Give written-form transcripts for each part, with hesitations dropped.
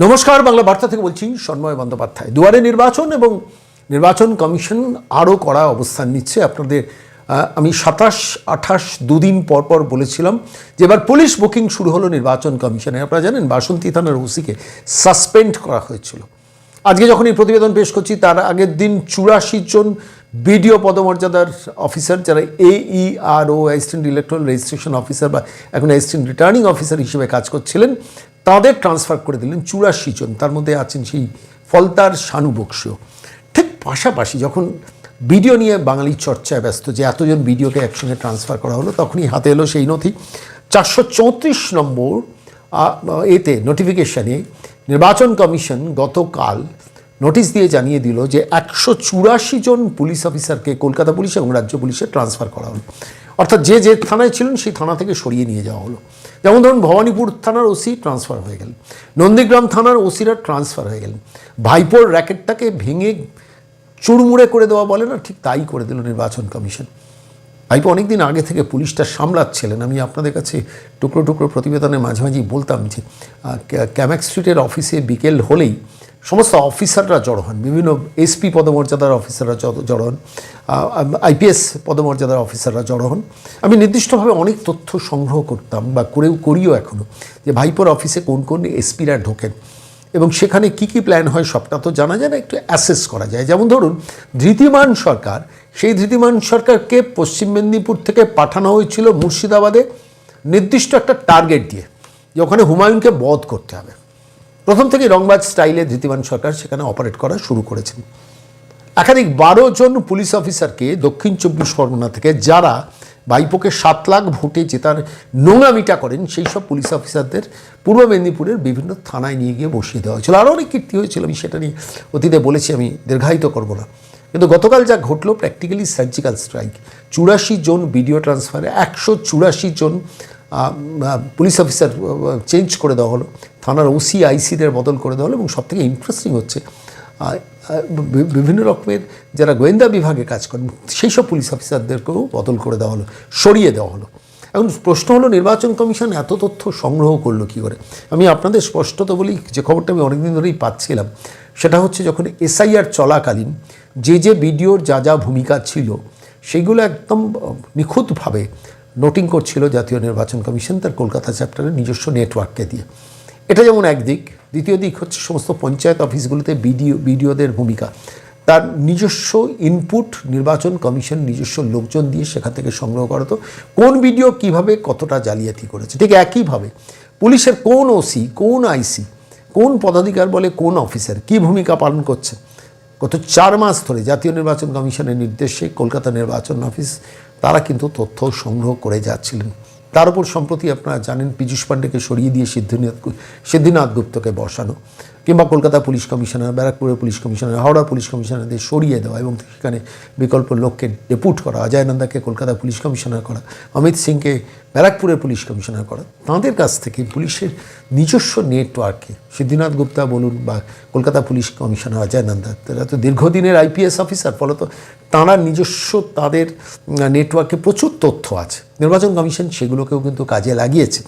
নমস্কার, বাংলা বার্তা থেকে বলছি সন্ময় বন্দ্যোপাধ্যায়। দুয়ারে নির্বাচন এবং নির্বাচন কমিশন আরও কড়া অবস্থান নিচ্ছে। আপনাদের আমি 27-28 দুদিন পর বলেছিলাম যে এবার পুলিশ বুকিং শুরু হলো নির্বাচন কমিশনে। আপনারা জানেন বাসন্তী থানার ওসিকে সাসপেন্ড করা হয়েছিল। আজকে যখন এই প্রতিবেদন পেশ করছি তার আগের দিন 84 জন বিডিও পদমর্যাদার অফিসার, যারা AERO assistant electoral registration officer বা এখন অ্যাসিস্ট্যান্ট রিটার্নিং অফিসার হিসেবে কাজ করছিলেন, তাদের ট্রান্সফার করে দিলেন 84 জন। তার মধ্যে আছেন সেই ফলতার শানু বক্সিও। ঠিক পাশাপাশি যখন ভিডিও নিয়ে বাঙালির চর্চায় ব্যস্ত যে এতজন ভিডিওকে একসঙ্গে ট্রান্সফার করা হলো, তখনই হাতে এলো সেই নথি 434 নম্বর এতে নোটিফিকেশানে নির্বাচন কমিশন গতকাল নোটিশ দিয়ে জানিয়ে দিল যে 184 জন পুলিশ অফিসারকে কলকাতা পুলিশ এবং রাজ্য পুলিশে ট্রান্সফার করা হলো। অর্থাৎ যে যে থানায় ছিলেন সেই থানা থেকে সরিয়ে নিয়ে যাওয়া হলো। যেমন ধরুন ভবানীপুর থানার ওসি ট্রান্সফার হয়ে গেলেন, নন্দীগ্রাম থানার ওসিরা ট্রান্সফার হয়ে গেলেন। ভাইপোর র্যাকেটটাকে ভেঙে চুরমুড়ে করে দেওয়া বলে না, ঠিক তাই করে দিল নির্বাচন কমিশন। ভাইপো অনেকদিন আগে থেকে পুলিশটা সামলাচ্ছিলেন। আমি আপনাদের কাছে টুকরো টুকরো প্রতিবেদনের মাঝামাঝি বলতাম যে ক্যামাক স্ট্রিটের অফিসে বিকেল হলেই সমস্ত অফিসাররা জড়ো হন, বিভিন্ন SP পদমর্যাদার অফিসাররা জড়ো হন, IPS পদমর্যাদার অফিসাররা জড়ো হন। আমি নির্দিষ্টভাবে অনেক তথ্য সংগ্রহ করতাম বা করিও এখনও, যে ভাইপোর অফিসে কোন কোন SPরা ঢোকেন এবং সেখানে কি কি প্ল্যান হয় সবটা তো জানা যায় না, একটু অ্যাসেস করা যায়। যেমন ধরুন ধৃতিমান সরকার, সেই ধৃতিমান সরকারকে পশ্চিম মেদিনীপুর থেকে পাঠানো হয়েছিল মুর্শিদাবাদে নির্দিষ্ট একটা টার্গেট দিয়ে, যে ওখানে হুমায়ুনকে বধ করতে হবে। প্রথম থেকে রংবাজ স্টাইলে ধৃতিমান সরকার সেখানে অপারেট করা শুরু করেছেন। একাধিক 12 জন পুলিশ অফিসারকে দক্ষিণ 24 পরগনা থেকে, যারা ভাইপোকে 7 লাখ ভোটে জেতার নোংামিটা করেন, সেই সব পুলিশ অফিসারদের পূর্ব মেদিনীপুরের বিভিন্ন থানায় নিয়ে গিয়ে বসিয়ে দেওয়া হয়েছিল। আরও অনেক কীর্তি হয়েছিল, আমি সেটা নিয়ে অতীতে বলেছি, আমি দীর্ঘায়িত করব না। কিন্তু গতকাল যা ঘটলো প্র্যাকটিক্যালি সার্জিক্যাল স্ট্রাইক। 84 জন ভিডিও ট্রান্সফারে 184 জন পুলিশ অফিসার চেঞ্জ করে দেওয়া হলো, থানার OC ICদের বদল করে দেওয়া হলো। এবং সবথেকে ইন্টারেস্টিং হচ্ছে বিভিন্ন রকমের যারা গোয়েন্দা বিভাগে কাজ করেন সেই সব পুলিশ অফিসারদেরকেও বদল করে দেওয়া হলো, সরিয়ে দেওয়া হলো। এখন প্রশ্ন হলো নির্বাচন কমিশন এত তথ্য সংগ্রহ করলো কী করে? আমি আপনাদের স্পষ্টত বলি, যে খবরটা আমি অনেকদিন ধরেই পাচ্ছিলাম, সেটা হচ্ছে যখন SIR চলাকালীন যে ভিডিওর যা ভূমিকা ছিল সেগুলো একদম নিখুঁতভাবে নোটিং করছিল জাতীয় নির্বাচন কমিশন তার কলকাতা চ্যাপ্টারের নিজস্ব নেটওয়ার্ককে দিয়ে। এটা যেমন একদিক। দ্বিতীয় দিক হচ্ছে সমস্ত পঞ্চায়েত অফিসগুলোতে ভিডিওদের ভূমিকা, তার নিজস্ব ইনপুট নির্বাচন কমিশন নিজস্ব লোকজন দিয়ে সেখান থেকে সংগ্রহ করতো কোন ভিডিও কিভাবে কতটা জালিয়াতি করেছে। ঠিক একইভাবে পুলিশের কোন OC, কোন IC, কোন পদাধিকার বলে কোন অফিসার কী ভূমিকা পালন করছে, গত 4 মাস ধরে জাতীয় নির্বাচন কমিশনের নির্দেশে কলকাতা নির্বাচন অফিস তারা কিন্তু তথ্য সংগ্রহ করে যাচ্ছিলেন। তার উপর সম্প্রতি আপনারা জানেন পীযূষ পাণ্ডেকে সরিয়ে দিয়ে সিদ্ধিনাথ গুপ্তকে বসানো, কিংবা কলকাতা পুলিশ কমিশনার, ব্যারাকপুরের পুলিশ কমিশনার, হাওড়া পুলিশ কমিশনারদের সরিয়ে দেওয়া এবং সেখানে বিকল্প লোককে ডেপুট করা, অজয় নন্দাকে কলকাতা পুলিশ কমিশনার করা, অমিত সিংকে ব্যারাকপুরের পুলিশ কমিশনার করা। তাঁদের কাছ থেকে পুলিশের নিজস্ব নেটওয়ার্কে সিদ্ধিনাথ গুপ্তা বলুন বা কলকাতা পুলিশ কমিশনার অজয় নন্দা, তারা তো দীর্ঘদিনের IPS অফিসার, ফলত তাঁরা নিজস্ব তাদের নেটওয়ার্কে প্রচুর তথ্য আছে। নির্বাচন কমিশন সেগুলোকেও কিন্তু কাজে লাগিয়েছে।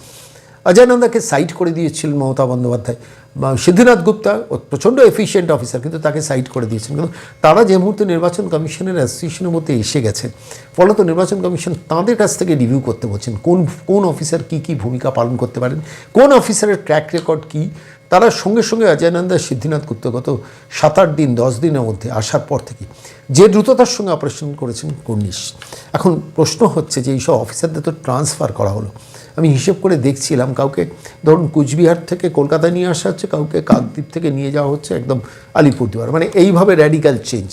অজয় নন্দাকে সাইড করে দিয়েছিলেন মমতা বন্দ্যোপাধ্যায়, বা সিদ্ধিনাথ গুপ্তা প্রচণ্ড এফিশিয়েন্ট অফিসার, কিন্তু তাকে সাইড করে দিয়েছেন। কিন্তু তারা যে মুহূর্তে নির্বাচন কমিশনের অ্যাসোসিয়েশনের মধ্যে এসে গেছেন, ফলত নির্বাচন কমিশন তাঁদের কাছ থেকে রিভিউ করতে বলছেন কোন অফিসার কী ভূমিকা পালন করতে পারেন, কোন অফিসারের ট্র্যাক রেকর্ড কী। তারা সঙ্গে সঙ্গে অজয় নন্দা, সিদ্ধিনাথ গুপ্তা গত 7-8 দিন 10 দিনের মধ্যে আসার পর থেকে যে দ্রুততার সঙ্গে অপারেশন করেছেন কর্নিশ। এখন প্রশ্ন হচ্ছে যে এইসব অফিসারদের তো ট্রান্সফার করা হলো, আমি হিসেব করে দেখছিলাম, কাউকে ধরুন কুচবিহার থেকে কলকাতায় নিয়ে আসা হচ্ছে, কাউকে কাকদ্বীপ থেকে নিয়ে যাওয়া হচ্ছে একদম আলিপুরদুয়ার, মানে এইভাবে র্যাডিক্যাল চেঞ্জ।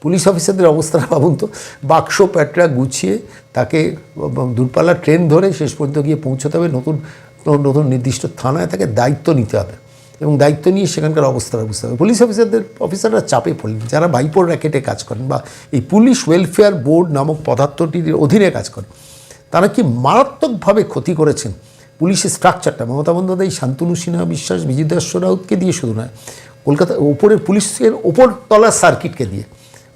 পুলিশ অফিসারদের অবস্থাটা ভাবুন তো, বাক্স প্যাটরা গুছিয়ে তাকে দূরপাল্লার ট্রেন ধরে শেষ পর্যন্ত গিয়ে পৌঁছতে হবে নতুন নির্দিষ্ট থানায়, তাকে দায়িত্ব নিতে হবে এবং দায়িত্ব নিয়ে সেখানকার অবস্থাটা বুঝতে হবে। পুলিশ অফিসাররা চাপে পড়লেন, যারা ভাইপোর র্যাকেটে কাজ করেন বা এই পুলিশ ওয়েলফেয়ার বোর্ড নামক পদার্থটির অধীনে কাজ করেন, তারা কি মারাত্মকভাবে ক্ষতি করেছেন পুলিশের স্ট্রাকচারটা। মমতা বন্দ্যোপাধ্যায় শান্তনু সিনহা বিশ্বাস, বিজয় দাস রাউতকে দিয়ে শুধু নয়, কলকাতা ওপরের পুলিশের ওপরতলা সার্কিটকে দিয়ে,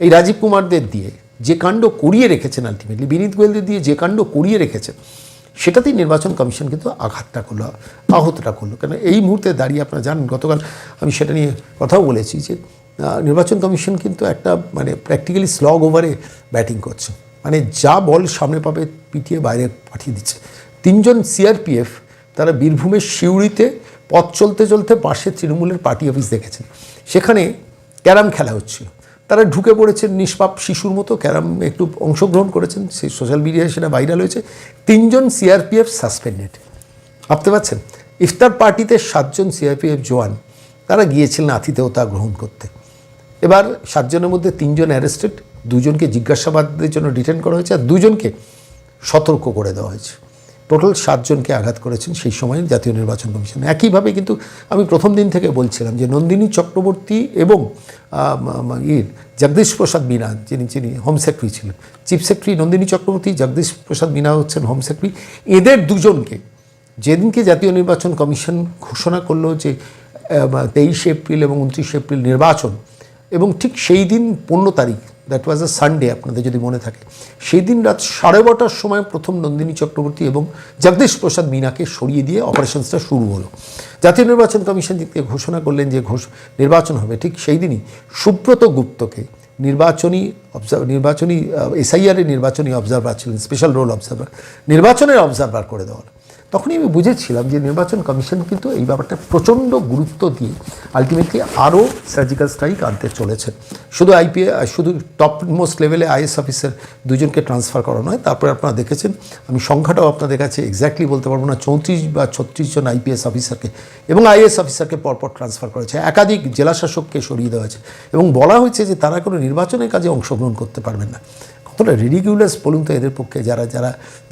এই রাজীব কুমারদের দিয়ে যে কাণ্ড করিয়ে রেখেছেন, আলটিমেটলি বিনীত গোয়েলদের দিয়ে যে কাণ্ড করিয়ে রেখেছেন, সেটাতেই নির্বাচন কমিশন কিন্তু আঘাতটা করলো, আহতটা করলো। কেন এই মুহূর্তে দাঁড়িয়ে আপনারা জানেন, গতকাল আমি সেটা নিয়ে কথাও বলেছি যে নির্বাচন কমিশন কিন্তু একটা মানে প্র্যাকটিক্যালি স্লগ ওভারে ব্যাটিং করছে, মানে যা বল সামনে পাবে পিটিয়ে বাইরে পাঠিয়ে দিচ্ছে। 3 জন সিআরপিএফ তারা বীরভূমের সিউড়িতে পথ চলতে চলতে পাশে তৃণমূলের পার্টি অফিস দেখেছেন, সেখানে ক্যারাম খেলা হচ্ছিল, তারা ঢুকে পড়েছেন নিষ্পাপ শিশুর মতো, ক্যারাম একটু অংশগ্রহণ করেছেন, সেই সোশ্যাল মিডিয়ায় সেটা ভাইরাল হয়েছে। 3 জন সিআরপিএফ সাসপেন্ডেড, ভাবতে পারছেন? ইফতার পার্টিতে 7 জন সিআরপিএফ জওয়ান তারা গিয়েছিলেন আতিথেয়তা গ্রহণ করতে। এবার 7 জনের মধ্যে 3 জন অ্যারেস্টেড, 2 জনকে জিজ্ঞাসাবাদের জন্য ডিটেন করা হয়েছে, আর 2 জনকে সতর্ক করে দেওয়া হয়েছে। টোটাল 7 জনকে আঘাত করেছেন সেই সময় জাতীয় নির্বাচন কমিশন। একইভাবে কিন্তু আমি প্রথম দিন থেকে বলছিলাম যে নন্দিনী চক্রবর্তী এবং জগদীশ প্রসাদ মিনা, যিনি হোম সেক্রেটারি ছিলেন, চিফ সেক্রেটারি নন্দিনী চক্রবর্তী, জগদীশ প্রসাদ মিনা হচ্ছেন হোম সেক্রেটারি, এদের 2 জনকে যেদিনকে জাতীয় নির্বাচন কমিশন ঘোষণা করলো যে 23 এপ্রিল এবং 29 এপ্রিল নির্বাচন, এবং ঠিক সেই দিন 15 তারিখ, দ্যাট ওয়াজ আ সানডে, আপনাদের যদি মনে থাকে, সেই দিন রাত 12:30টার সময় প্রথম নন্দিনী চক্রবর্তী এবং জগদীশ প্রসাদ মিনাকে সরিয়ে দিয়ে অপারেশনসটা শুরু হলো। জাতীয় নির্বাচন কমিশন যেদিকে ঘোষণা করলেন যে নির্বাচন হবে, ঠিক সেই দিনই সুব্রত গুপ্তকে নির্বাচনী এসআইআরের নির্বাচনী অবজারভার ছিলেন, স্পেশাল রোল অবজারভার, নির্বাচনের অবজারভার করে দেওয়া হলো। তখনই আমি বুঝেছিলাম যে নির্বাচন কমিশন কিন্তু এই ব্যাপারটা প্রচণ্ড গুরুত্ব দিয়ে আলটিমেটলি আরও সার্জিক্যাল স্ট্রাইক আনতে চলেছে। শুধু টপ মোস্ট লেভেলে আইএস অফিসার 2 জনকে ট্রান্সফার করা নয়, তারপরে আপনারা দেখেছেন, আমি সংখ্যাটাও আপনাদের কাছে এক্স্যাক্টলি বলতে পারবো না, 34 বা 36 জন আইপিএস অফিসারকে এবং আইএস অফিসারকে পরপর ট্রান্সফার করেছে, একাধিক জেলাশাসককে সরিয়ে দেওয়া হয়েছে, এবং বলা হয়েছে যে তারা কোনো নির্বাচনের কাজে অংশগ্রহণ করতে পারবেন না। কতটা রিডিকিউলাস বলুন তো এদের পক্ষে,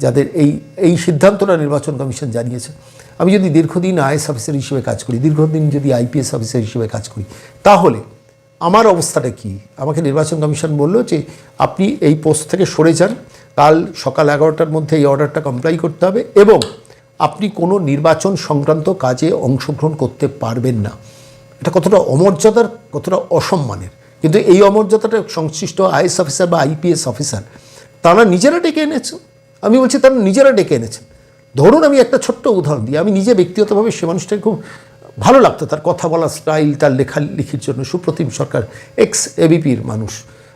যাদের এই সিদ্ধান্তটা নির্বাচন কমিশন জানিয়েছে। আমি যদি দীর্ঘদিন আইএস অফিসার হিসেবে কাজ করি, দীর্ঘদিন যদি আইপিএস অফিসার হিসেবে কাজ করি, তাহলে আমার অবস্থাটা কি? আমাকে নির্বাচন কমিশন বললো যে আপনি এই পোস্ট থেকে সরে যান, কাল সকাল 11টার মধ্যে এই অর্ডারটা কমপ্লাই করতে হবে, এবং আপনি কোনো নির্বাচন সংক্রান্ত কাজে অংশগ্রহণ করতে পারবেন না। এটা কতটা অমর্যাদার, কতটা অসম্মানের। কিন্তু এই অমর্যাদাটা সংশ্লিষ্ট আইএস অফিসার বা আইপিএস অফিসার তারা নিজেরা ডেকে এনেছেন। আমি বলছি তারা নিজেরা ডেকে এনেছেন। ধরুন আমি একটা ছোট্ট উদাহরণ দিই, আমি নিজে ব্যক্তিগতভাবে সে মানুষটাকে খুব ভালো লাগতো, তার কথা বলার স্টাইল, তার লেখালেখির জন্য। সুপ্রতিম সরকার এক্স এবিপির মানুষ,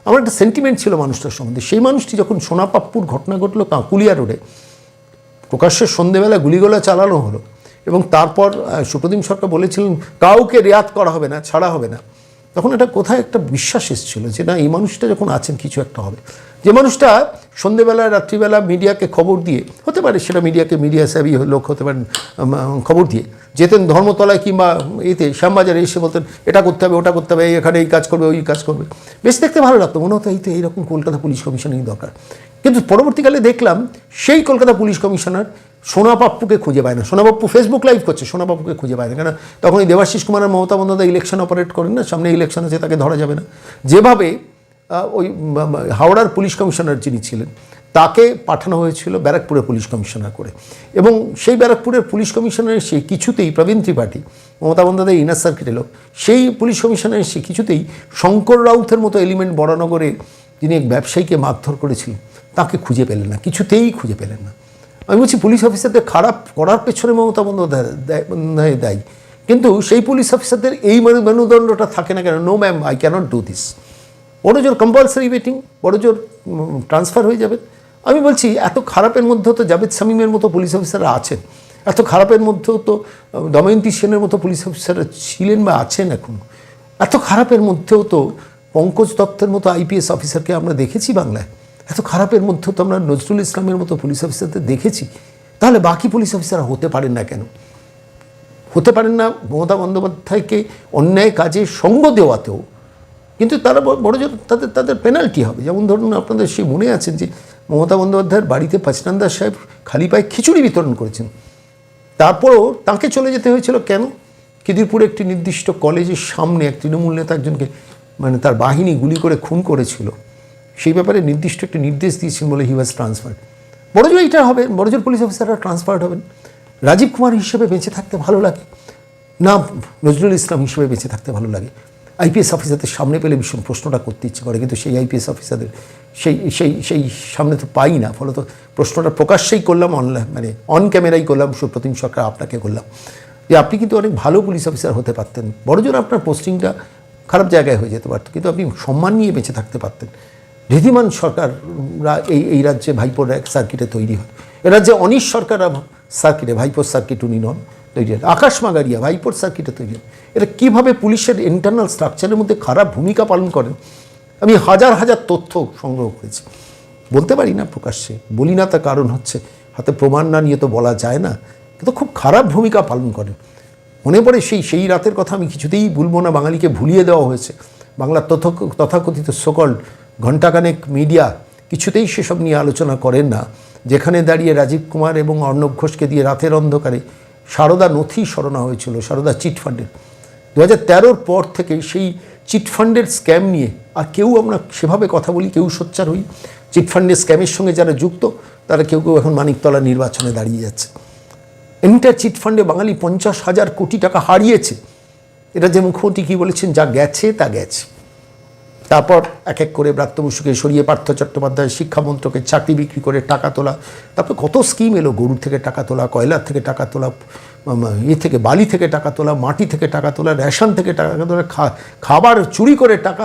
আমার একটা সেন্টিমেন্ট ছিল মানুষটার সম্বন্ধে। সেই মানুষটি যখন সোনাপাপ্পুর ঘটনা ঘটলো কাঁকুলিয়া রোডে, প্রকাশ্যে সন্ধেবেলা গুলিগোলা চালানো হলো, এবং তারপর সুপ্রতিম সরকার বলেছিলেন কাউকে রেয়াত করা হবে না, ছাড়া হবে না, তখন এটা কোথায় একটা বিশ্বাস এসেছিল যে না, এই মানুষটা যখন আছেন কিছু একটা হবে। যে মানুষটা সন্ধেবেলা রাত্রিবেলা মিডিয়াকে খবর দিয়ে, হতে পারে সেটা মিডিয়া সেবী লোক হতে পারেন, খবর দিয়ে যেতেন ধর্মতলায় কিংবা এতে শ্যামবাজারে, এসে বলতেন এটা করতে হবে, ওটা করতে হবে, এখানে এই কাজ করবে, ওই কাজ করবে, বেশ দেখতে ভালো লাগতো, মনে হতো এইরকম কলকাতা পুলিশ কমিশনারই দরকার। কিন্তু পরবর্তীকালে দেখলাম সেই কলকাতা পুলিশ কমিশনার সোনাপাপ্পুকে খুঁজে পায় না। সোনাপাপ্পু ফেসবুক লাইভ করছে, সোনাপাপ্পুকে খুঁজে পায় না, কেন তখন এই দেবাশিস কুমার আর মমতা বন্দ্যোপাধ্যায় ইলেকশন অপারেট করেন না, সামনে ইলেকশন আছে, তাকে ধরা যাবে না। যেভাবে ওই হাওড়ার পুলিশ কমিশনার যিনি ছিলেন তাকে পাঠানো হয়েছিল ব্যারাকপুরের পুলিশ কমিশনার করে, এবং সেই ব্যারাকপুরের পুলিশ কমিশনারের সেই কিছুতেই প্রবীণ ত্রিপাঠী, মমতা বন্দ্যোপাধ্যায় ইনার সার্কিটের লোক, সেই পুলিশ কমিশনারের সে কিছুতেই শঙ্কর রাউতের মতো এলিমেন্ট বরানগরে যিনি এক ব্যবসায়ীকে মারধর করেছিলেন তাকে খুঁজে পেলেন না, কিছুতেই খুঁজে পেলেন না। আমি বলছি পুলিশ অফিসারদের খারাপ করার পেছনে মমতা বন্দ্যোপাধ্যায় দায়ী, কিন্তু সেই পুলিশ অফিসারদের এই মেরুদণ্ডটা থাকে না কেন? No ma'am, I can't do this. বড় জোর কম্পালসারি ওয়েটিং, বড় জোর ট্রান্সফার হয়ে যাবে। আমি বলছি এত খারাপের মধ্যেও তো জাভেদ শামীমের মতো পুলিশ অফিসাররা আছেন, এত খারাপের মধ্যেও তো দময়ন্তী সেনের মতো পুলিশ অফিসাররা ছিলেন বা আছেন এখন, এত খারাপের মধ্যেও তো পঙ্কজ দত্তের মতো আইপিএস অফিসারকে আমরা দেখেছি বাংলায়, এত খারাপের মধ্যেও তো আমরা নজরুল ইসলামের মতো পুলিশ অফিসারদের দেখেছি। তাহলে বাকি পুলিশ অফিসাররা হতে পারেন না কেন? হতে পারেন না মমতা বন্দ্যোপাধ্যায়কে অন্যায় কাজে সঙ্গ দেওয়াতেও, কিন্তু তারা বড় জোর তাদের পেনাল্টি হবে। যেমন ধরুন আপনাদের সেই মনে আছেন যে মমতা বন্দ্যোপাধ্যায়ের বাড়িতে পাচনান্দার সাহেব খালি পায়ে খিচুড়ি বিতরণ করেছেন, তারপরও তাঁকে চলে যেতে হয়েছিল কেন? খিদিরপুরে একটি নির্দিষ্ট কলেজের সামনে এক তৃণমূল নেতা একজনকে মানে তার বাহিনী গুলি করে খুন করেছিল, সেই ব্যাপারে নির্দিষ্ট একটি নির্দেশ দিয়েছেন বলে হি ওয়াজ ট্রান্সফার্ড। বড় জোর এইটা হবে, বড় জোর পুলিশ অফিসাররা ট্রান্সফার্ড হবেন। রাজীব কুমার হিসেবে বেঁচে থাকতে ভালো লাগে না, নজরুল ইসলাম হিসেবে বেঁচে থাকতে ভালো লাগে? আইপিএস অফিসারদের সামনে পেলে ভীষণ প্রশ্নটা করতে ইচ্ছে করে, কিন্তু সেই আইপিএস অফিসারদের সেই সামনে তো পাই না। ফলে তো প্রশ্নটা প্রকাশ্যেই করলাম, অনলাইন মানে অন ক্যামেরাই করলাম, সুপ্রতিম সরকার আপনাকে করলাম যে আপনি কিন্তু অনেক ভালো পুলিশ অফিসার হতে পারতেন, বড়জোর আপনার পোস্টিংটা খারাপ জায়গায় হয়ে যেতে পারত, কিন্তু আপনি সম্মান নিয়ে বেঁচে থাকতে পারতেন। ঋদ্ধিমান সরকাররা এই রাজ্যে ভাইপোর এক সার্কিটে তৈরি হয়, এ রাজ্যে অনিশ সরকার সার্কিটে, ভাইপোর সার্কিট উনি নন, তৈরি হয়। আকাশ মাগারিয়া ভাইপোর সার্কিটে তৈরি হয়। এরা কীভাবে পুলিশের ইন্টারনাল স্ট্রাকচারের মধ্যে খারাপ ভূমিকা পালন করেন, আমি হাজার হাজার তথ্য সংগ্রহ করেছি, বলতে পারি না প্রকাশ্যে, বলি না, তার কারণ হচ্ছে হাতে প্রমাণ না নিয়ে তো বলা যায় না, কিন্তু খুব খারাপ ভূমিকা পালন করেন। মনে পড়ে সেই রাতের কথা আমি কিছুতেই ভুলবো না, বাঙালিকে ভুলিয়ে দেওয়া হয়েছে। বাংলার তথাকথিত সকল ঘণ্টাখানেক মিডিয়া কিছুতেই সেসব নিয়ে আলোচনা করেন না, যেখানে দাঁড়িয়ে রাজীব কুমার এবং অর্ণব ঘোষকে দিয়ে রাতের অন্ধকারে সারদা নথি সরানো হয়েছিল, সারদা চিটফান্ডের। 2013-র পর থেকে সেই চিটফান্ডের স্ক্যাম নিয়ে আর কেউ আমরা সেভাবে কথা বলি, কেউ সোচ্চার হই। চিটফান্ডের স্ক্যামের সঙ্গে যারা যুক্ত তারা কেউ এখন মানিকতলা নির্বাচনে দাঁড়িয়ে যাচ্ছে। এন্টার চিটফান্ডে বাঙালি 50,000 কোটি টাকা হারিয়েছে। এটা যে মুখ্যমন্ত্রী কী বলেছেন, যা গেছে তা গেছে। তারপর এক এক করে ব্রাত্য বসুকে সরিয়ে পার্থ চট্টোপাধ্যায় শিক্ষামন্ত্রকের চাকরি বিক্রি করে টাকা তোলা, তারপর কত স্কিম এলো, গরুর থেকে টাকা তোলা, কয়লার থেকে টাকা তোলা, থেকে বালি থেকে টাকা তোলা, মাটি থেকে টাকা তোলা, রেশন থেকে টাকা তোলা, খাবার চুরি করে টাকা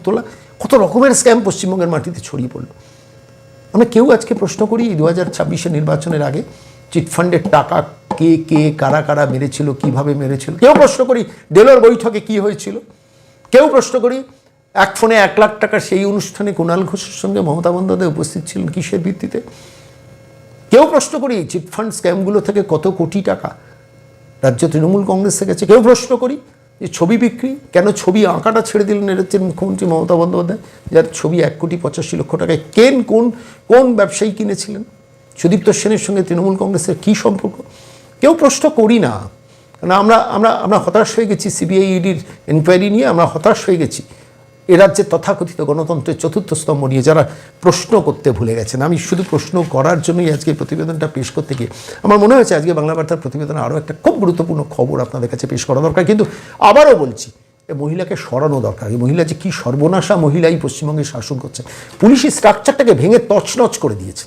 তোলা, কত রকমের স্ক্যাম পশ্চিমবঙ্গের মাটিতে ছড়িয়ে পড়লো। আমরা কেউ আজকে প্রশ্ন করি 2026-এর নির্বাচনের আগে চিটফান্ডের টাকা কে কে কারা কারা মেরেছিল, কিভাবে মেরেছিল? কেউ প্রশ্ন করি ডেলোর বৈঠকে কি হয়েছিল? কেউ প্রশ্ন করি এক ফোনে 1 লাখ টাকার সেই অনুষ্ঠানে কুণাল ঘোষের সঙ্গে মমতা বন্দ্যোপাধ্যায় উপস্থিত ছিলেন কিসের ভিত্তিতে? কেউ প্রশ্ন করি চিটফান্ড স্ক্যামগুলো থেকে কত কোটি টাকা রাজ্য তৃণমূল কংগ্রেসে গেছে? কেউ প্রশ্ন করি যে ছবি বিক্রি, কেন ছবি আঁকাটা ছেড়ে দিলেন রাজ্যের মুখ্যমন্ত্রী মমতা বন্দ্যোপাধ্যায়, যার ছবি 1,85,00,000 টাকায় কোন ব্যবসায়ী কিনেছিলেন? সুদীপ্ত সেনের সঙ্গে তৃণমূল কংগ্রেসের কী সম্পর্ক? কেউ প্রশ্ন করি না, কারণ আমরা হতাশ হয়ে গেছি সিবিআই ইডির এনকোয়ারি নিয়ে, আমরা হতাশ হয়ে গেছি এ রাজ্যের তথাকথিত গণতন্ত্রের চতুর্থ স্তম্ভ নিয়ে, যারা প্রশ্ন করতে ভুলে গেছেন। আমি শুধু প্রশ্ন করার জন্যই আজকে প্রতিবেদনটা পেশ করতে গিয়ে আমার মনে হয়েছে আজকে বাংলা বার্তার প্রতিবেদনে আরও একটা খুব গুরুত্বপূর্ণ খবর আপনাদের কাছে পেশ করা দরকার। কিন্তু আবারও বলছি, এই মহিলাকে সরানো দরকার। এই মহিলা যে কী সর্বনাশা মহিলাই পশ্চিমবঙ্গে শাসন করছে, পুলিশি স্ট্রাকচারটাকে ভেঙে তছনছ করে দিয়েছে।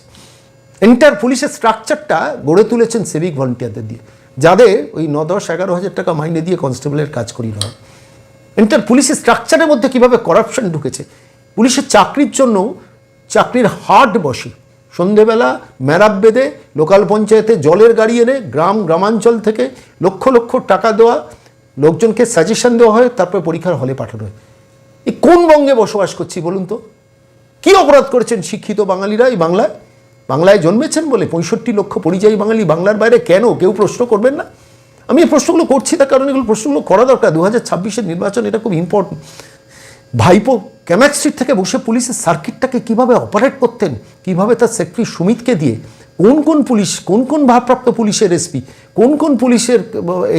এন্টার পুলিশের স্ট্রাকচারটা গড়ে তুলেছেন সিভিক ভলেন্টিয়ারদের দিয়ে, যাদের ওই 9-10-11 হাজার টাকা মাইনে দিয়ে কনস্টেবলের কাজ করিয়ে নেওয়া। এন্টার পুলিশের স্ট্রাকচারের মধ্যে কীভাবে করাপশন ঢুকেছে, পুলিশের চাকরির জন্য চাকরির হাট বসে, সন্ধেবেলা ম্যারাপ বেঁধে লোকাল পঞ্চায়েতে জলের গাড়ি এনে গ্রামাঞ্চল থেকে লক্ষ লক্ষ টাকা দেওয়া, লোকজনকে সাজেশন দেওয়া হয়, তারপরে পরীক্ষার হলে পাঠানো হয়। এই কোন বঙ্গে বসবাস করছি বলুন তো? কী অপরাধ করেছেন শিক্ষিত বাঙালিরা এই বাংলায় জন্মেছেন বলে? 65 লক্ষ পরিযায়ী বাঙালি বাংলার বাইরে কেন? কেউ প্রশ্ন করবেন না? আমি এই প্রশ্নগুলো করছি, তার কারণ এগুলো প্রশ্নগুলো করা দরকার। 2026-এর নির্বাচন, এটা খুব ইম্পর্টেন্ট। ভাইপো ক্যামাক স্ট্রিট থেকে বসে পুলিশের সার্কিটটাকে কীভাবে অপারেট করতেন, কীভাবে তার সেক্রেটারি সুমিতকে দিয়ে কোন পুলিশ, কোন ভারপ্রাপ্ত পুলিশের এসপি, কোন পুলিশের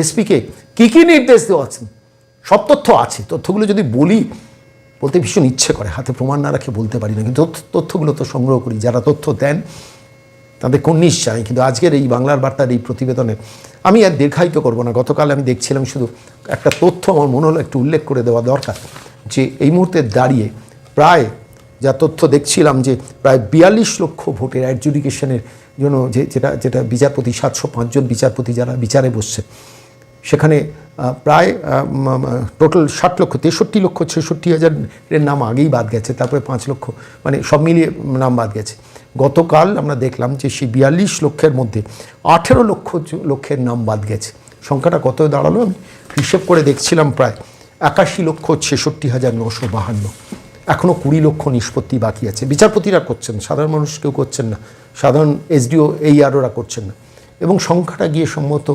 এসপিকে কী নির্দেশ দেওয়া আছেন, সব তথ্য আছে। তথ্যগুলো যদি বলতে ভীষণ ইচ্ছে করে, হাতে প্রমাণ না রাখে বলতে পারি না, কিন্তু তথ্যগুলো তো সংগ্রহ করি। যারা তথ্য দেন তাদের কোন্নিশ চাই। কিন্তু আজকের এই বাংলার বার্তার এই প্রতিবেদনে আমি আর দীর্ঘায়িত করবো না। গতকাল আমি দেখছিলাম, শুধু একটা তথ্য আমার মনে হলো একটু উল্লেখ করে দেওয়া দরকার, যে এই মুহূর্তে দাঁড়িয়ে প্রায় যা তথ্য দেখছিলাম, যে প্রায় 42 লক্ষ ভোটের অ্যাডজুডিকেশনের জন্য যেটা বিচারপতি 705 জন বিচারপতি যারা বিচারে বসছে, সেখানে প্রায় টোটাল 60,63,66,000-এর নাম আগেই বাদ গেছে, তারপরে 5 লক্ষ, মানে সব মিলিয়ে নাম বাদ গেছে। গতকাল আমরা দেখলাম যে সেই 42 লক্ষের মধ্যে 18 লক্ষের নাম বাদ গেছে। সংখ্যাটা কত দাঁড়ালো আমি হিসেব করে দেখছিলাম, প্রায় 81,66,952। এখনও 20 লক্ষ নিষ্পত্তি বাকি আছে। বিচারপতিরা করছেন, সাধারণ মানুষ কেউ করছেন না, সাধারণ এসডিও AROরা করছেন না, এবং সংখ্যাটা গিয়ে সম্ভবত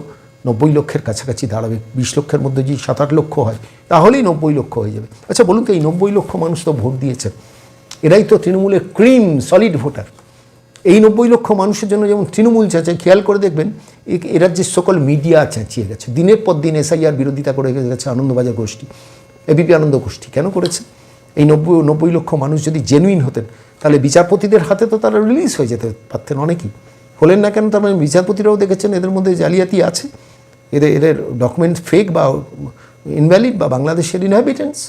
90 লক্ষের কাছাকাছি দাঁড়াবে। 20 লক্ষের মধ্যে যদি 7-8 লক্ষ হয়, তাহলেই 90 লক্ষ হয়ে যাবে। আচ্ছা বলুন তো, এই 90 লক্ষ মানুষ তো ভোট দিয়েছে, এরাই তো তৃণমূলের ক্রিম সলিড ভোটার। এই 90 লক্ষ মানুষের জন্য যেমন তৃণমূল চাচ্ছে, খেয়াল করে দেখবেন এরা যে সকল মিডিয়া চেঁচিয়ে গেছে, দিনের পর দিন SIR বিরোধিতা করে গেছে আনন্দবাজার গোষ্ঠী, ABP আনন্দ গোষ্ঠী। কেন করেছে? এই 90 লক্ষ মানুষ যদি জেনুইন হতেন, তাহলে বিচারপতিদের হাতে তো তারা রিলিজ হয়ে যেতে পারতেন। অনেকেই হলেন না কেন? তার মানে বিচারপতিরাও দেখেছেন এদের মধ্যে জালিয়াতি আছে, এদের ডকুমেন্ট ফেক বা ইনভ্যালিড বা বাংলাদেশের ইনহ্যাবিটেন্টস?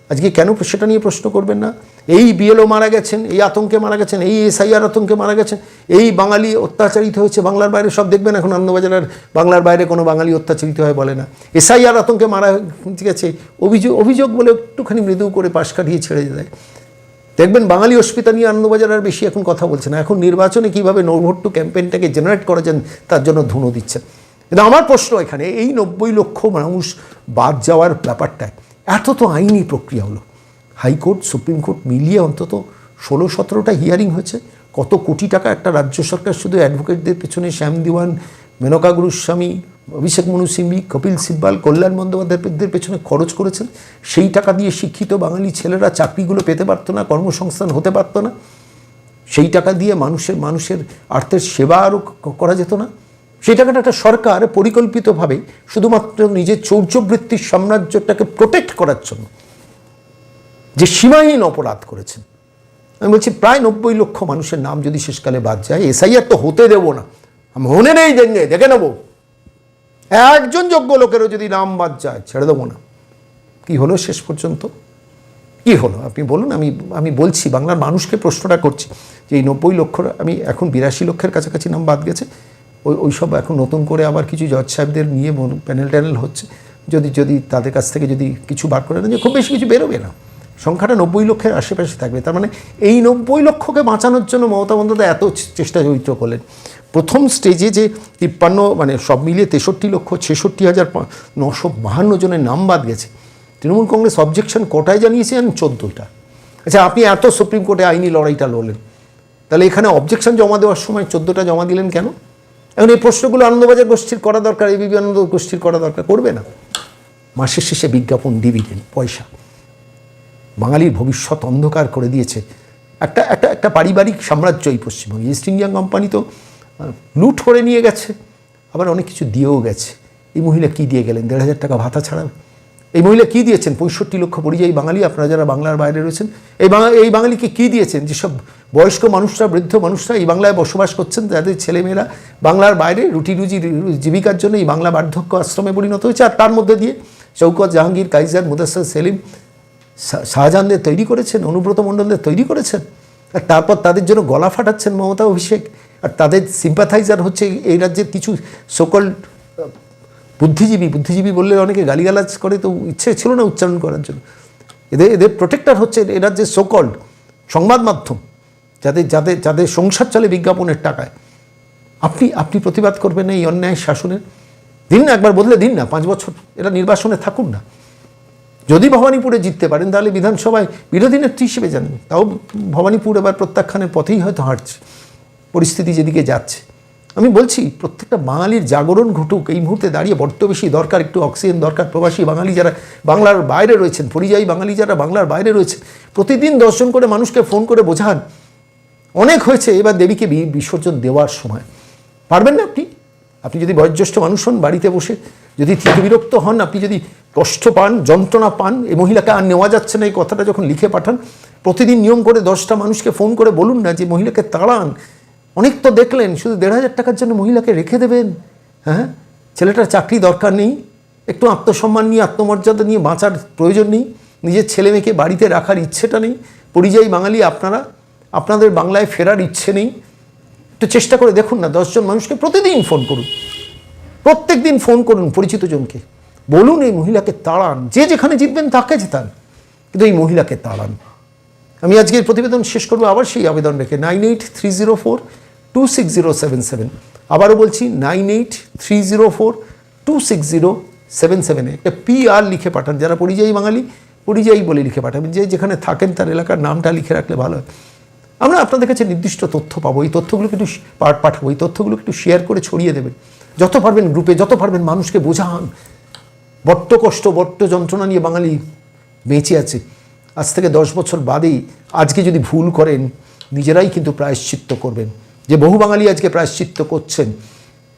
আজকে কেন সেটা নিয়ে প্রশ্ন করবেন না? এই বিএলও মারা গেছেন, এই আতঙ্কে মারা গেছেন, এই এসআইআর আতঙ্কে মারা গেছেন, এই বাঙালি অত্যাচারিত হয়েছে বাংলার বাইরে। সব দেখবেন এখন আনন্দবাজার আর বাংলার বাইরে কোনো বাঙালি অত্যাচারিত হয় বলে না। এসআইআর আতঙ্কে মারা গেছে অভিযোগ বলে একটুখানি মৃদু করে পাশ কাটিয়ে ছেড়ে দেয়। দেখবেন বাঙালি অস্মিতা নিয়ে আনন্দবাজার আর বেশি এখন কথা বলছে না। এখন নির্বাচনে কীভাবে নো ভোট টু ক্যাম্পেইনটাকে জেনারেট করা যান তার জন্য ধুনো দিচ্ছেন। কিন্তু আমার প্রশ্ন এখানে, এই 90 লক্ষ মানুষ বাদ যাওয়ার ব্যাপারটায় এত তো আইনি প্রক্রিয়া হলো, হাইকোর্ট সুপ্রিম কোর্ট মিলিয়ে অন্তত 16-17টা হিয়ারিং হয়েছে। কত কোটি টাকা একটা রাজ্য সরকার শুধু অ্যাডভোকেটদের পেছনে, শ্যাম দিওয়ান, মেনকা গুরুস্বামী, অভিষেক মনু সিংভি, কপিল সিব্বাল, কল্যাণ বন্দ্যোপাধ্যায়দের পেছনে খরচ করেছেন। সেই টাকা দিয়ে শিক্ষিত বাঙালি ছেলেরা চাকরিগুলো পেতে পারতো না, কর্মসংস্থান হতে পারতো না। সেই টাকা দিয়ে মানুষের আর্থের সেবা আরও করা যেত না। সেই টাকাটা একটা সরকার পরিকল্পিতভাবে শুধুমাত্র নিজের চৌর্যবৃত্তির সাম্রাজ্যটাকে প্রোটেক্ট করার জন্য যে সীমাহীন অপরাধ করেছেন। আমি বলছি প্রায় 90 লক্ষ মানুষের নাম যদি শেষকালে বাদ যায়, এসআইআর তো হতে দেব না, মনে নেই দেঙ্গে দেখে নেব। একজন যোগ্য লোকেরও যদি নাম বাদ যায় ছেড়ে দেবো না। কি হলো শেষ পর্যন্ত? কি হলো আপনি বলুন। আমি বলছি, বাংলার মানুষকে প্রশ্নটা করছি যে এই 90 লক্ষ, আমি এখন 82 লক্ষের কাছাকাছি নাম বাদ গেছে। ওইসব এখন নতুন করে আবার কিছু জজ সাহেবদের নিয়ে প্যানেল হচ্ছে। যদি তাদের কাছ থেকে যদি কিছু বার করে না, যে খুব বেশি কিছু বেরোবে না, সংখ্যাটা 90 লক্ষের আশেপাশে থাকবে। তার মানে এই 90 লক্ষকে বাঁচানোর জন্য মমতা বন্দ্যোপাধ্যায় এত চেষ্টা জড়িত করলেন। প্রথম স্টেজে যে 53, মানে সব মিলিয়ে 63,66,952 জনের নাম বাদ গেছে, তৃণমূল কংগ্রেস অবজেকশন কটায় জানিয়েছেন? 14টা। আচ্ছা, আপনি এত সুপ্রিম কোর্টে আইনি লড়াইটা লড়লেন, তাহলে এখানে অবজেকশন জমা দেওয়ার সময় 14টা জমা দিলেন কেন? এখন এই প্রশ্নগুলো আনন্দবাজার গোষ্ঠীর করা দরকার, এবিপি আনন্দ গোষ্ঠীর করা দরকার, করবে না। মাসের শেষে বিজ্ঞাপন, ডিভিডেন্ড, পয়সা বাঙালির ভবিষ্যৎ অন্ধকার করে দিয়েছে। একটা পারিবারিক সাম্রাজ্য এই পশ্চিমবঙ্গে। ইস্ট ইন্ডিয়া কোম্পানি তো লুট করে নিয়ে গেছে, আবার অনেক কিছু দিয়েও গেছে। এই মহিলা কী দিয়ে গেলেন? 1,500 টাকা ভাতা ছাড়া। এই মহিলা কী দিয়েছেন? 65 লক্ষ পরিযায়ী বাঙালি, আপনারা যারা বাংলার বাইরে রয়েছেন, এই বাঙালিকে কী দিয়েছেন? যেসব বয়স্ক মানুষরা, বৃদ্ধ মানুষরা এই বাংলায় বসবাস করছেন, যাদের ছেলেমেয়েরা বাংলার বাইরে রুটি রুজি জীবিকার জন্য এই বাংলা বার্ধক্য আশ্রমে পরিণত হয়েছে, আর তার মধ্যে দিয়ে শৌকত, জাহাঙ্গীর, কাইজার, মুদাসসির, সেলিম, শাহজাহানদের তৈরি করেছেন, অনুব্রত মণ্ডলদের তৈরি করেছেন, আর তারপর তাদের জন্য গলা ফাটাচ্ছেন মমতা, অভিষেক, আর তাদের সিম্প্যাথাইজার হচ্ছে এই রাজ্যের কিছু সকল বুদ্ধিজীবী বললে অনেকে গালিগালাজ করে, তো ইচ্ছে ছিল না উচ্চারণ করার জন্য। এদের প্রোটেক্টর হচ্ছে এ রাজ্যের সকল্ড সংবাদ মাধ্যম, যাদের সংসার চলে বিজ্ঞাপনের টাকায়। আপনি প্রতিবাদ করবেন না এই অন্যায় শাসনের? দিন না, একবার বদলে দিন না, 5 বছর এরা নির্বাসনে থাকুন না। যদি ভবানীপুরে জিততে পারেন তাহলে বিধানসভায় বিরোধী নেত্রী হিসেবে যান। তাও ভবানীপুর এবার প্রত্যাখ্যানের পথেই হয়তো হাঁটছে, পরিস্থিতি যেদিকে যাচ্ছে। আমি বলছি প্রত্যেকটা বাঙালির জাগরণ ঘটুক। এই মুহূর্তে দাঁড়িয়ে বড্ড বেশি দরকার, একটু অক্সিজেন দরকার। প্রবাসী বাঙালি যারা বাংলার বাইরে রয়েছেন, পরিযায়ী বাঙালি যারা বাংলার বাইরে রয়েছেন, প্রতিদিন 10 জন করে মানুষকে ফোন করে বোঝান অনেক হয়েছে, এবার দেবীকে বিসর্জন দেওয়ার সময়। পারবেন না আপনি যদি বয়োজ্যেষ্ঠ মানুষ হন, বাড়িতে বসে যদি বিরক্ত হন, আপনি যদি কষ্ট পান, যন্ত্রণা পান, এই মহিলাকে আর নেওয়া যাচ্ছে না, এই কথাটা যখন লিখে পাঠান, প্রতিদিন নিয়ম করে 10টা মানুষকে ফোন করে বলুন না যে মহিলাকে তাড়ান। অনেক তো দেখলেন, শুধু 1,500 টাকার জন্য মহিলাকে রেখে দেবেন। হ্যাঁ, ছেলেটার চাকরি দরকার নেই, একটু আত্মসম্মান নিয়ে, আত্মমর্যাদা নিয়ে বাঁচার প্রয়োজন নেই, নিজের ছেলে মেয়েকে বাড়িতে রাখার ইচ্ছেটা নেই, পরিযায়ী বাঙালি আপনাদের বাংলায় ফেরার ইচ্ছে নেই, একটু চেষ্টা করে দেখুন না। 10 জন মানুষকে প্রতিদিন ফোন করুন, প্রত্যেক দিন ফোন করুন পরিচিত জনকে, বলুন এই মহিলাকে তাড়ান। যে যেখানে জিতবেন তাকে জেতান, কিন্তু এই মহিলাকে তাড়ান। আমি আজকের প্রতিবেদন শেষ করবো আবার সেই আবেদন রেখে 9830426077। আবারও বলছি 9830426077 একটা PR লিখে পাঠান। যারা পরিযায়ী বাঙালি, পরিযায়ী বলে লিখে পাঠাবেন। যে যেখানে থাকেন তার এলাকার নামটা লিখে রাখলে ভালো হয়। আমরা আপনাদের কাছে নির্দিষ্ট তথ্য পাবো, এই তথ্যগুলোকে একটু পাঠাবো, এই তথ্যগুলোকে একটু শেয়ার করে ছড়িয়ে দেবেন। যত পারবেন গ্রুপে, যত পারবেন মানুষকে বোঝান। বড্ড কষ্ট, বড্ড যন্ত্রণা নিয়ে বাঙালি বেঁচে আছে। আজ থেকে 10 বছর বাদেই আজকে যদি ভুল করেন, নিজেরাই কিন্তু প্রায়শ্চিত্ত করবেন। যে বহু বাঙালি আজকে প্রায়শ্চিত্ত করছেন,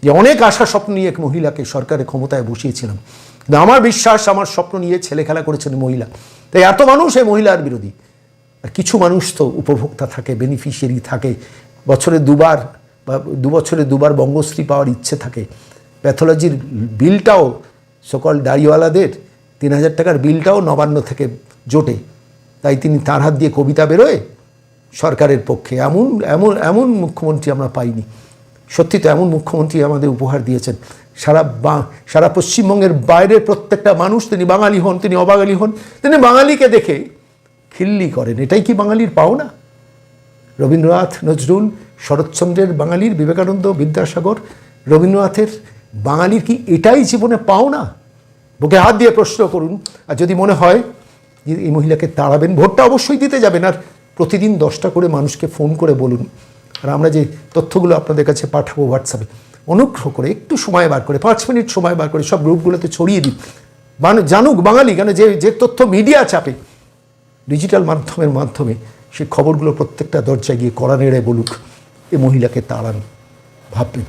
যে অনেক আশা স্বপ্ন নিয়ে এক মহিলাকে সরকারের ক্ষমতায় বসিয়েছিলাম, কিন্তু আমার বিশ্বাস, আমার স্বপ্ন নিয়ে ছেলে খেলা করেছেন মহিলা, তাই এত মানুষ এই মহিলার বিরোধী। আর কিছু মানুষ তো উপভোক্তা থাকে, বেনিফিশিয়ারি থাকে, বছরে 2বার বা 2 বছরে 2বার বঙ্গশ্রী পাওয়ার ইচ্ছে থাকে। প্যাথোলজির বিলটাও সকল দাড়িওয়ালাদের 3,000 টাকার বিলটাও নবান্ন থেকে জোটে, তাই তিনি তার হাত দিয়ে কবিতা বেরোয় সরকারের পক্ষে। এমন এমন এমন মুখ্যমন্ত্রী আমরা পাইনি। সত্যি তো এমন মুখ্যমন্ত্রী আমাদের উপহার দিয়েছেন। সারা পশ্চিমবঙ্গের বাইরের প্রত্যেকটা মানুষ, তিনি বাঙালি হন, তিনি অবাঙালি হন, তিনি বাঙালিকে দেখে খিল্লি করেন। এটাই কি বাঙালির পাওনা? রবীন্দ্রনাথ, নজরুল, শরৎচন্দ্রের বাঙালির, বিবেকানন্দ, বিদ্যাসাগর, রবীন্দ্রনাথের বাঙালির কি এটাই জীবনে পাওনা? বুকে হাত দিয়ে প্রশ্ন করুন। আর যদি মনে হয় যে এই মহিলাকে তাড়াবেন, ভোটটা অবশ্যই দিতে যাবেন, আর প্রতিদিন 10টা করে মানুষকে ফোন করে বলুন। আর আমরা যে তথ্যগুলো আপনাদের কাছে পাঠাবো হোয়াটসঅ্যাপে, অনুগ্রহ করে একটু সময় বার করে 5 মিনিট সময় বার করে সব গ্রুপগুলোতে ছড়িয়ে দিন, জানুক বাঙালি। কেন যে তথ্য মিডিয়া চাপে, ডিজিটাল মাধ্যমে সেই খবরগুলো প্রত্যেকটা দরজায় গিয়ে কড়া নেড়ে বলুক, এ মহিলাকে তাড়ান। ভাববেন।